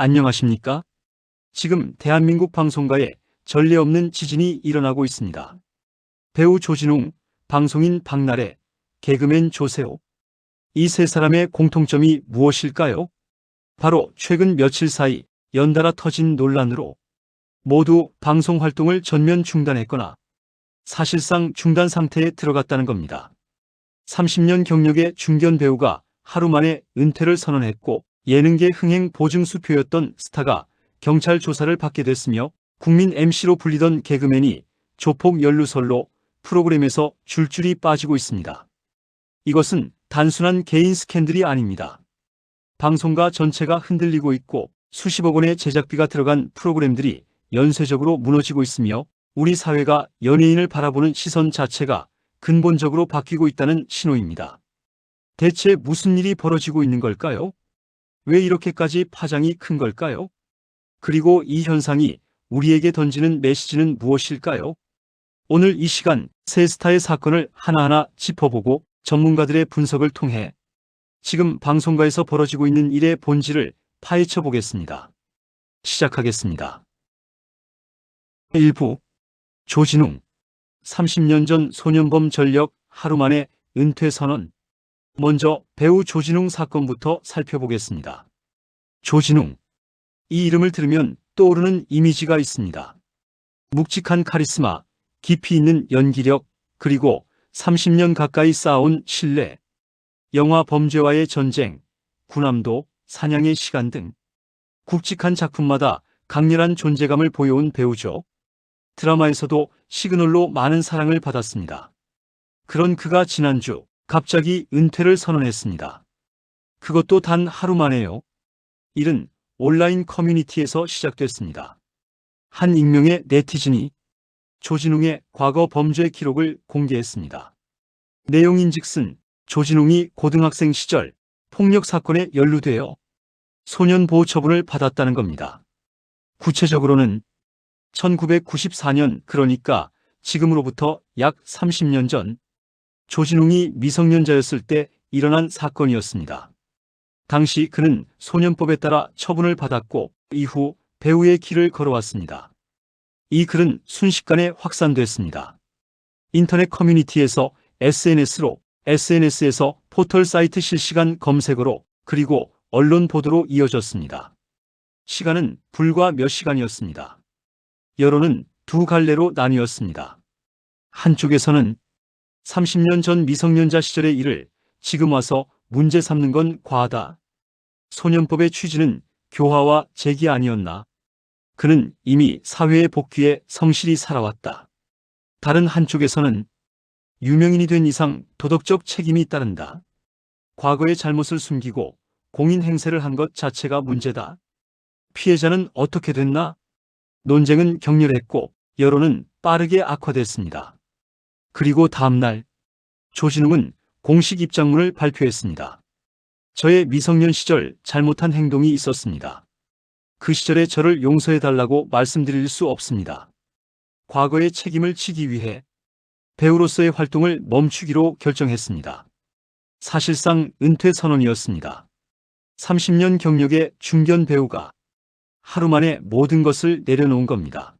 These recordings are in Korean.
안녕하십니까? 지금 대한민국 방송가에 전례 없는 지진이 일어나고 있습니다. 배우 조진웅, 방송인 박나래, 개그맨 조세호. 이 세 사람의 공통점이 무엇일까요? 바로 최근 며칠 사이 연달아 터진 논란으로 모두 방송 활동을 전면 중단했거나 사실상 중단 상태에 들어갔다는 겁니다. 30년 경력의 중견 배우가 하루 만에 은퇴를 선언했고, 예능계 흥행 보증수표였던 스타가 경찰 조사를 받게 됐으며, 국민 MC로 불리던 개그맨이 조폭 연루설로 프로그램에서 줄줄이 빠지고 있습니다. 이것은 단순한 개인 스캔들이 아닙니다. 방송가 전체가 흔들리고 있고, 수십억 원의 제작비가 들어간 프로그램들이 연쇄적으로 무너지고 있으며, 우리 사회가 연예인을 바라보는 시선 자체가 근본적으로 바뀌고 있다는 신호입니다. 대체 무슨 일이 벌어지고 있는 걸까요? 왜 이렇게까지 파장이 큰 걸까요? 그리고 이 현상이 우리에게 던지는 메시지는 무엇일까요? 오늘 이 시간 세 스타의 사건을 하나하나 짚어보고 전문가들의 분석을 통해 지금 방송가에서 벌어지고 있는 일의 본질을 파헤쳐 보겠습니다. 시작하겠습니다. 1부. 조진웅. 30년 전 소년범 전력 하루 만에 은퇴 선언. 먼저 배우 조진웅 사건부터 살펴보겠습니다. 조진웅. 이 이름을 들으면 떠오르는 이미지가 있습니다. 묵직한 카리스마, 깊이 있는 연기력, 그리고 30년 가까이 쌓아온 신뢰. 영화 범죄와의 전쟁, 군함도, 사냥의 시간 등 굵직한 작품마다 강렬한 존재감을 보여온 배우죠. 드라마에서도 시그널로 많은 사랑을 받았습니다. 그런 그가 지난주 갑자기 은퇴를 선언했습니다. 그것도 단 하루 만에요. 일은 온라인 커뮤니티에서 시작됐습니다. 한 익명의 네티즌이 조진웅의 과거 범죄 기록을 공개했습니다. 내용인즉슨 조진웅이 고등학생 시절 폭력 사건에 연루되어 소년보호 처분을 받았다는 겁니다. 구체적으로는 1994년, 그러니까 지금으로부터 약 30년 전, 조진웅이 미성년자였을 때 일어난 사건이었습니다. 당시 그는 소년법에 따라 처분을 받았고 이후 배우의 길을 걸어왔습니다. 이 글은 순식간에 확산됐습니다. 인터넷 커뮤니티에서 SNS로, SNS에서 포털 사이트 실시간 검색어로, 그리고 언론 보도로 이어졌습니다. 시간은 불과 몇 시간이었습니다. 여론은 두 갈래로 나뉘었습니다. 한쪽에서는 30년 전 미성년자 시절의 일을 지금 와서 문제 삼는 건 과하다. 소년법의 취지는 교화와 재기 아니었나. 그는 이미 사회에 복귀해 성실히 살아왔다. 다른 한쪽에서는 유명인이 된 이상 도덕적 책임이 따른다. 과거의 잘못을 숨기고 공인 행세를 한 것 자체가 문제다. 피해자는 어떻게 됐나? 논쟁은 격렬했고 여론은 빠르게 악화됐습니다. 그리고 다음 날 조진웅은 공식 입장문을 발표했습니다. 저의 미성년 시절 잘못한 행동이 있었습니다. 그 시절에 저를 용서해달라고 말씀드릴 수 없습니다. 과거의 책임을 지기 위해 배우로서의 활동을 멈추기로 결정했습니다. 사실상 은퇴 선언이었습니다. 30년 경력의 중견 배우가 하루 만에 모든 것을 내려놓은 겁니다.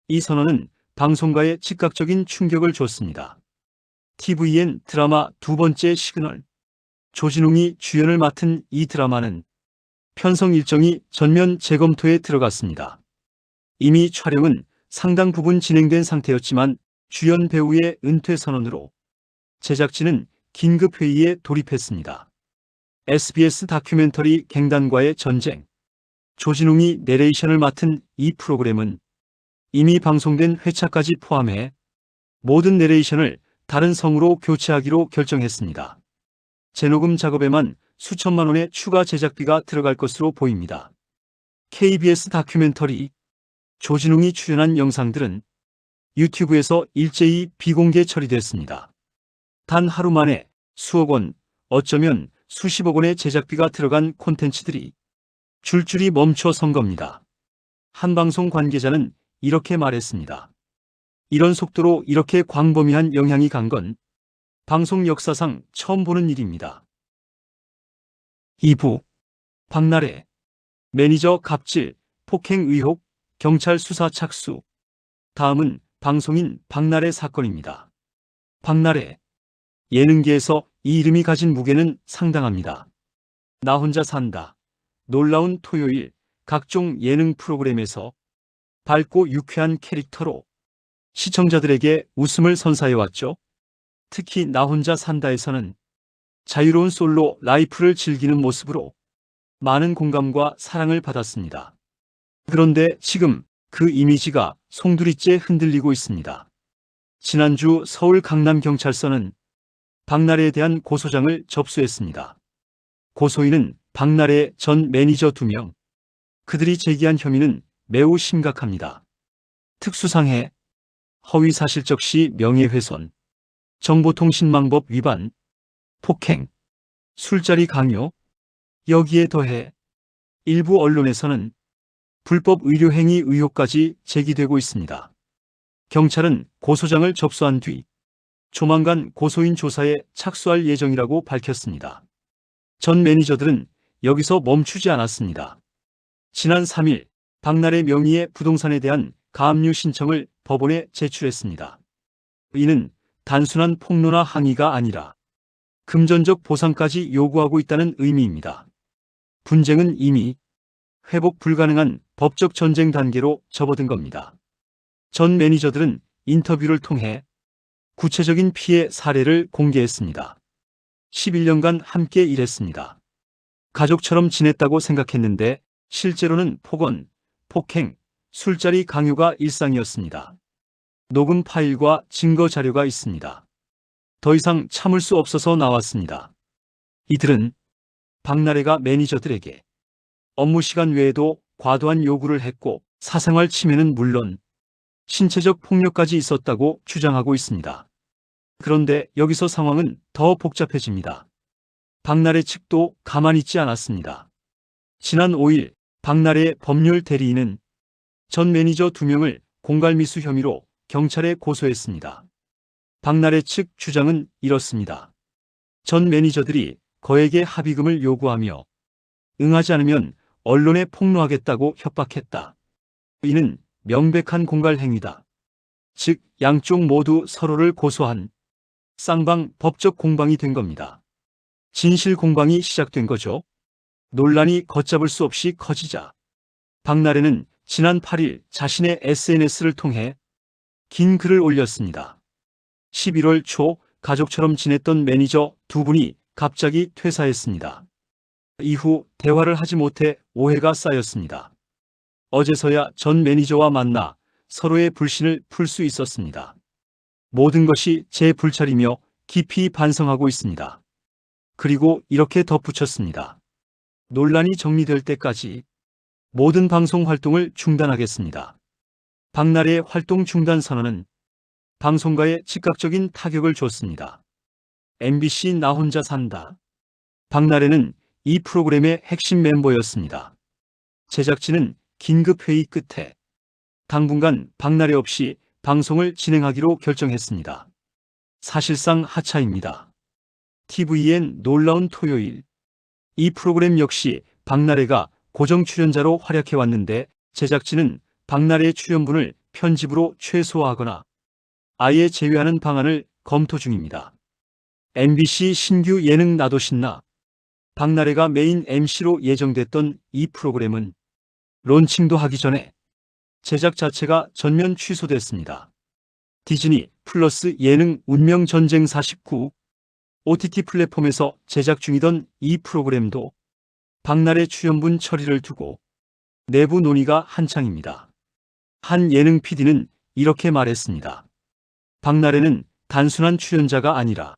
이 선언은 방송가에 즉각적인 충격을 줬습니다. TVN 드라마 두 번째 시그널. 조진웅이 주연을 맡은 이 드라마는 편성 일정이 전면 재검토에 들어갔습니다. 이미 촬영은 상당 부분 진행된 상태였지만 주연 배우의 은퇴 선언으로 제작진은 긴급 회의에 돌입했습니다. SBS 다큐멘터리 갱단과의 전쟁. 조진웅이 내레이션을 맡은 이 프로그램은 이미 방송된 회차까지 포함해 모든 내레이션을 다른 성우로 교체하기로 결정했습니다. 재녹음 작업에만 수천만 원의 추가 제작비가 들어갈 것으로 보입니다. KBS 다큐멘터리. 조진웅이 출연한 영상들은 유튜브에서 일제히 비공개 처리됐습니다. 단 하루 만에 수억 원, 어쩌면 수십억 원의 제작비가 들어간 콘텐츠들이 줄줄이 멈춰선 겁니다. 한 방송 관계자는 이렇게 말했습니다. 이런 속도로 이렇게 광범위한 영향이 간 건 방송 역사상 처음 보는 일입니다. 2부. 박나래. 매니저 갑질, 폭행 의혹, 경찰 수사 착수. 다음은 방송인 박나래 사건입니다. 박나래. 예능계에서 이 이름이 가진 무게는 상당합니다. 나 혼자 산다, 놀라운 토요일, 각종 예능 프로그램에서 밝고 유쾌한 캐릭터로 시청자들에게 웃음을 선사해왔죠. 특히 나 혼자 산다에서는 자유로운 솔로 라이프를 즐기는 모습으로 많은 공감과 사랑을 받았습니다. 그런데 지금 그 이미지가 송두리째 흔들리고 있습니다. 지난주 서울 강남경찰서는 박나래에 대한 고소장을 접수했습니다. 고소인은 박나래 전 매니저 2명. 그들이 제기한 혐의는 매우 심각합니다. 특수상해, 허위사실적 시 명예훼손, 정보통신망법 위반, 폭행, 술자리 강요. 여기에 더해 일부 언론에서는 불법 의료행위 의혹까지 제기되고 있습니다. 경찰은 고소장을 접수한 뒤 조만간 고소인 조사에 착수할 예정이라고 밝혔습니다. 전 매니저들은 여기서 멈추지 않았습니다. 지난 3일 박나래 명의의 부동산에 대한 가압류 신청을 법원에 제출했습니다. 이는 단순한 폭로나 항의가 아니라 금전적 보상까지 요구하고 있다는 의미입니다. 분쟁은 이미 회복 불가능한 법적 전쟁 단계로 접어든 겁니다. 전 매니저들은 인터뷰를 통해 구체적인 피해 사례를 공개했습니다. 11년간 함께 일했습니다. 가족처럼 지냈다고 생각했는데 실제로는 폭언, 폭행, 술자리 강요가 일상이었습니다. 녹음 파일과 증거 자료가 있습니다. 더 이상 참을 수 없어서 나왔습니다. 이들은 박나래가 매니저들에게 업무 시간 외에도 과도한 요구를 했고 사생활 침해는 물론 신체적 폭력까지 있었다고 주장하고 있습니다. 그런데 여기서 상황은 더 복잡해집니다. 박나래 측도 가만히 있지 않았습니다. 지난 5일 박나래의 법률 대리인은 전 매니저 2명을 공갈미수 혐의로 경찰에 고소했습니다. 박나래 측 주장은 이렇습니다. 전 매니저들이 거액의 합의금을 요구하며 응하지 않으면 언론에 폭로하겠다고 협박했다. 이는 명백한 공갈 행위다. 즉 양쪽 모두 서로를 고소한 쌍방 법적 공방이 된 겁니다. 진실 공방이 시작된 거죠. 논란이 걷잡을 수 없이 커지자 박나래는 지난 8일 자신의 SNS를 통해 긴 글을 올렸습니다. 11월 초 가족처럼 지냈던 매니저 2분이 갑자기 퇴사했습니다. 이후 대화를 하지 못해 오해가 쌓였습니다. 어제서야 전 매니저와 만나 서로의 불신을 풀 수 있었습니다. 모든 것이 제 불찰이며 깊이 반성하고 있습니다. 그리고 이렇게 덧붙였습니다. 논란이 정리될 때까지 모든 방송 활동을 중단하겠습니다. 박나래의 활동 중단 선언은 방송가에 즉각적인 타격을 줬습니다. MBC 나 혼자 산다. 박나래는 이 프로그램의 핵심 멤버였습니다. 제작진은 긴급 회의 끝에 당분간 박나래 없이 방송을 진행하기로 결정했습니다. 사실상 하차입니다. TVN 놀라운 토요일. 이 프로그램 역시 박나래가 고정 출연자로 활약해왔는데 제작진은 박나래의 출연분을 편집으로 최소화하거나 아예 제외하는 방안을 검토 중입니다. MBC 신규 예능 나도 신나. 박나래가 메인 MC로 예정됐던 이 프로그램은 론칭도 하기 전에 제작 자체가 전면 취소됐습니다. 디즈니 플러스 예능 운명 전쟁 49 OTT 플랫폼에서 제작 중이던 이 프로그램도 박나래 출연분 처리를 두고 내부 논의가 한창입니다. 한 예능 PD는 이렇게 말했습니다. 박나래는 단순한 출연자가 아니라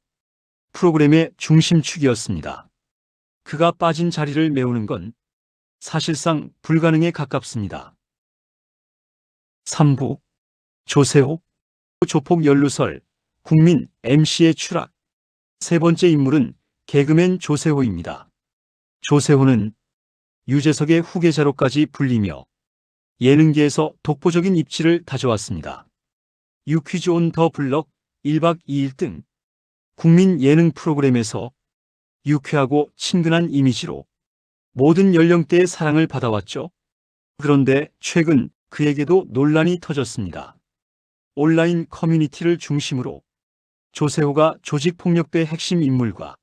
프로그램의 중심축이었습니다. 그가 빠진 자리를 메우는 건 사실상 불가능에 가깝습니다. 3부 조세호 조폭 연루설 국민 MC의 추락. 세 번째 인물은 개그맨 조세호입니다. 조세호는 유재석의 후계자로까지 불리며 예능계에서 독보적인 입지를 다져왔습니다. 유퀴즈 온 더 블럭 1박 2일 등 국민 예능 프로그램에서 유쾌하고 친근한 이미지로 모든 연령대의 사랑을 받아왔죠. 그런데 최근 그에게도 논란이 터졌습니다. 온라인 커뮤니티를 중심으로 조세호가 조직폭력배 핵심 인물과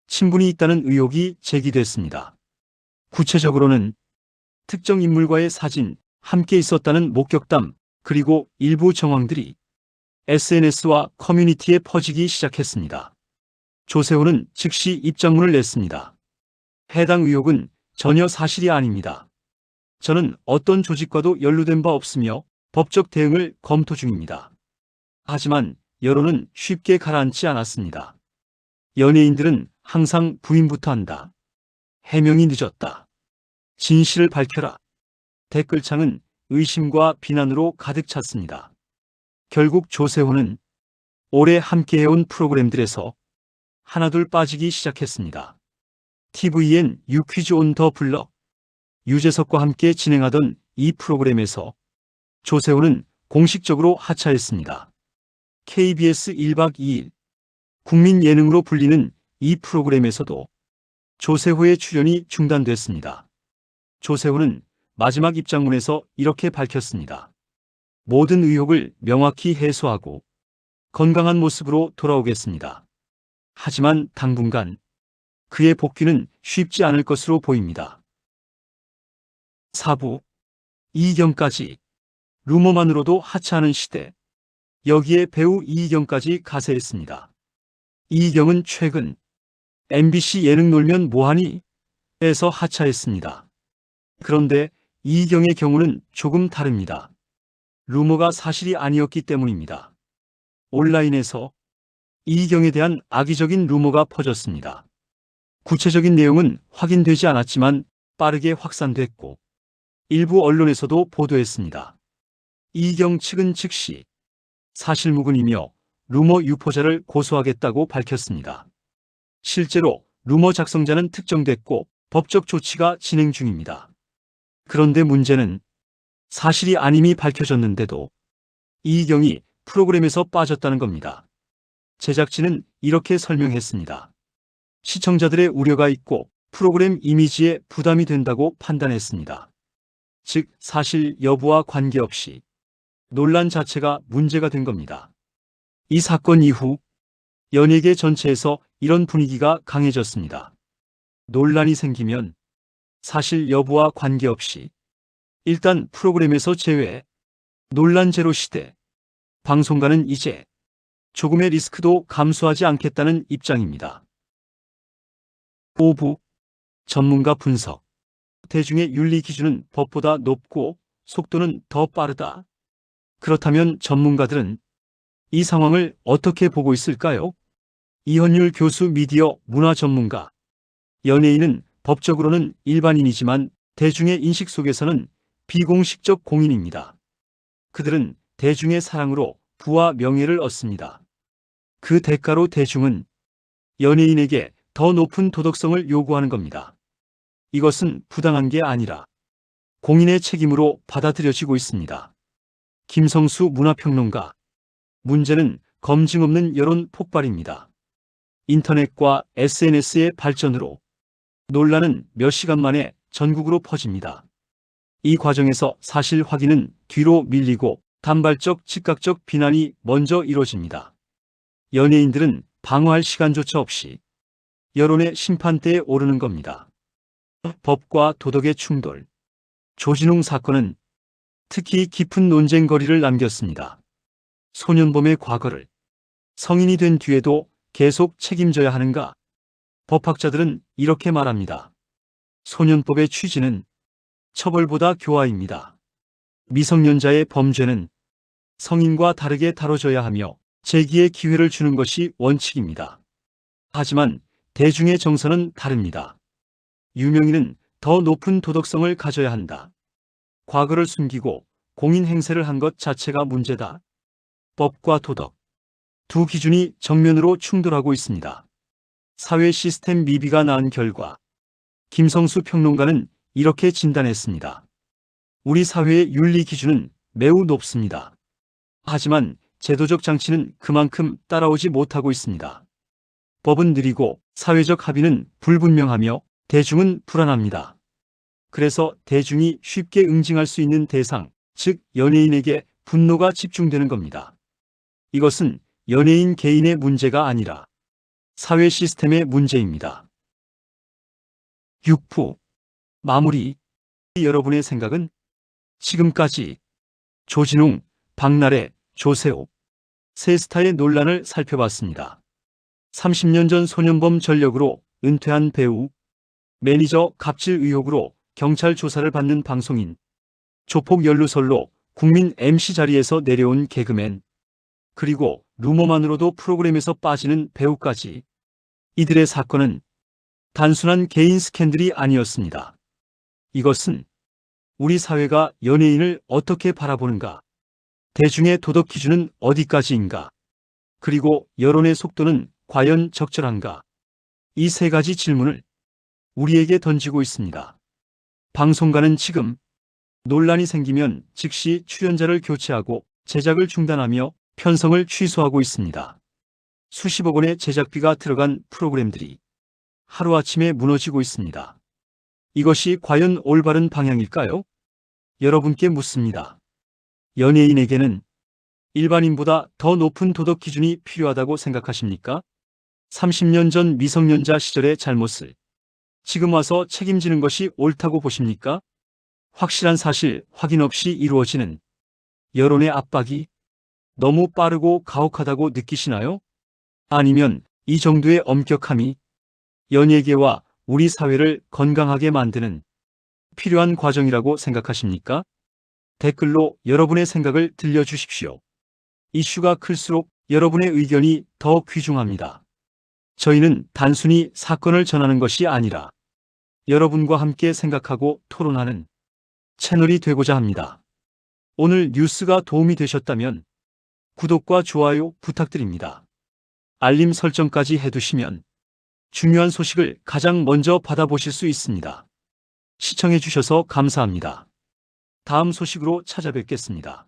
친분이 있다는 의혹이 제기됐습니다. 구체적으로는 특정 인물과의 사진, 함께 있었다는 목격담, 그리고 일부 정황들이 SNS와 커뮤니티에 퍼지기 시작했습니다. 조세호는 즉시 입장문을 냈습니다. 해당 의혹은 전혀 사실이 아닙니다. 저는 어떤 조직과도 연루된 바 없으며 법적 대응을 검토 중입니다. 하지만 여론은 쉽게 가라앉지 않았습니다. 연예인들은 항상 부인부터 한다. 해명이 늦었다. 진실을 밝혀라. 댓글창은 의심과 비난으로 가득 찼습니다. 결국 조세호는 올해 함께해온 프로그램들에서 하나둘 빠지기 시작했습니다. TVN 유퀴즈 온 더 블럭, 유재석과 함께 진행하던 이 프로그램에서 조세호는 공식적으로 하차했습니다. KBS 1박 2일 국민 예능으로 불리는 이 프로그램에서도 조세호의 출연이 중단됐습니다. 조세호는 마지막 입장문에서 이렇게 밝혔습니다. 모든 의혹을 명확히 해소하고 건강한 모습으로 돌아오겠습니다. 하지만 당분간 그의 복귀는 쉽지 않을 것으로 보입니다. 4부 이희경까지 루머만으로도 하차하는 시대. 여기에 배우 이희경까지 가세했습니다. 이희경은 최근 MBC 예능 놀면 뭐하니? 에서 하차했습니다. 그런데 이희경의 경우는 조금 다릅니다. 루머가 사실이 아니었기 때문입니다. 온라인에서 이희경에 대한 악의적인 루머가 퍼졌습니다. 구체적인 내용은 확인되지 않았지만 빠르게 확산됐고 일부 언론에서도 보도했습니다. 이희경 측은 즉시 사실무근이며 루머 유포자를 고소하겠다고 밝혔습니다. 실제로 루머 작성자는 특정됐고 법적 조치가 진행 중입니다. 그런데 문제는 사실이 아님이 밝혀졌는데도 이희경이 프로그램에서 빠졌다는 겁니다. 제작진은 이렇게 설명했습니다. 시청자들의 우려가 있고 프로그램 이미지에 부담이 된다고 판단했습니다. 즉 사실 여부와 관계없이 논란 자체가 문제가 된 겁니다. 이 사건 이후 연예계 전체에서 이런 분위기가 강해졌습니다. 논란이 생기면 사실 여부와 관계없이 일단 프로그램에서 제외. 논란 제로 시대. 방송가는 이제 조금의 리스크도 감수하지 않겠다는 입장입니다. 5부 전문가 분석. 대중의 윤리 기준은 법보다 높고 속도는 더 빠르다. 그렇다면 전문가들은 이 상황을 어떻게 보고 있을까요? 이헌율 교수 미디어 문화 전문가. 연예인은 법적으로는 일반인이지만 대중의 인식 속에서는 비공식적 공인입니다. 그들은 대중의 사랑으로 부와 명예를 얻습니다. 그 대가로 대중은 연예인에게 더 높은 도덕성을 요구하는 겁니다. 이것은 부당한 게 아니라 공인의 책임으로 받아들여지고 있습니다. 김성수 문화평론가. 문제는 검증 없는 여론 폭발입니다. 인터넷과 SNS의 발전으로 논란은 몇 시간 만에 전국으로 퍼집니다. 이 과정에서 사실 확인은 뒤로 밀리고 단발적 즉각적 비난이 먼저 이루어집니다. 연예인들은 방어할 시간조차 없이 여론의 심판대에 오르는 겁니다. 법과 도덕의 충돌. 조진웅 사건은 특히 깊은 논쟁거리를 남겼습니다. 소년범의 과거를 성인이 된 뒤에도 계속 책임져야 하는가? 법학자들은 이렇게 말합니다. 소년법의 취지는 처벌보다 교화입니다. 미성년자의 범죄는 성인과 다르게 다뤄져야 하며 재기의 기회를 주는 것이 원칙입니다. 하지만 대중의 정서는 다릅니다. 유명인은 더 높은 도덕성을 가져야 한다. 과거를 숨기고 공인 행세를 한 것 자체가 문제다. 법과 도덕. 두 기준이 정면으로 충돌하고 있습니다. 사회 시스템 미비가 낳은 결과 김성수 평론가는 이렇게 진단했습니다. 우리 사회의 윤리 기준은 매우 높습니다. 하지만 제도적 장치는 그만큼 따라오지 못하고 있습니다. 법은 느리고 사회적 합의는 불분명하며 대중은 불안합니다. 그래서 대중이 쉽게 응징할 수 있는 대상, 즉 연예인에게 분노가 집중되는 겁니다. 이것은 연예인 개인의 문제가 아니라 사회 시스템의 문제입니다. 6부 마무리. 여러분의 생각은? 지금까지 조진웅, 박나래, 조세호 세 스타의 논란을 살펴봤습니다. 30년 전 소년범 전력으로 은퇴한 배우, 매니저 갑질 의혹으로 경찰 조사를 받는 방송인, 조폭 연루설로 국민 MC 자리에서 내려온 개그맨, 그리고 루머만으로도 프로그램에서 빠지는 배우까지. 이들의 사건은 단순한 개인 스캔들이 아니었습니다. 이것은 우리 사회가 연예인을 어떻게 바라보는가, 대중의 도덕 기준은 어디까지인가, 그리고 여론의 속도는 과연 적절한가, 이 세 가지 질문을 우리에게 던지고 있습니다. 방송가는 지금 논란이 생기면 즉시 출연자를 교체하고 제작을 중단하며 편성을 취소하고 있습니다. 수십억 원의 제작비가 들어간 프로그램들이 하루아침에 무너지고 있습니다. 이것이 과연 올바른 방향일까요? 여러분께 묻습니다. 연예인에게는 일반인보다 더 높은 도덕 기준이 필요하다고 생각하십니까? 30년 전 미성년자 시절의 잘못을 지금 와서 책임지는 것이 옳다고 보십니까? 확실한 사실 확인 없이 이루어지는 여론의 압박이 너무 빠르고 가혹하다고 느끼시나요? 아니면 이 정도의 엄격함이 연예계와 우리 사회를 건강하게 만드는 필요한 과정이라고 생각하십니까? 댓글로 여러분의 생각을 들려주십시오. 이슈가 클수록 여러분의 의견이 더 귀중합니다. 저희는 단순히 사건을 전하는 것이 아니라 여러분과 함께 생각하고 토론하는 채널이 되고자 합니다. 오늘 뉴스가 도움이 되셨다면 구독과 좋아요 부탁드립니다. 알림 설정까지 해두시면 중요한 소식을 가장 먼저 받아보실 수 있습니다. 시청해주셔서 감사합니다. 다음 소식으로 찾아뵙겠습니다.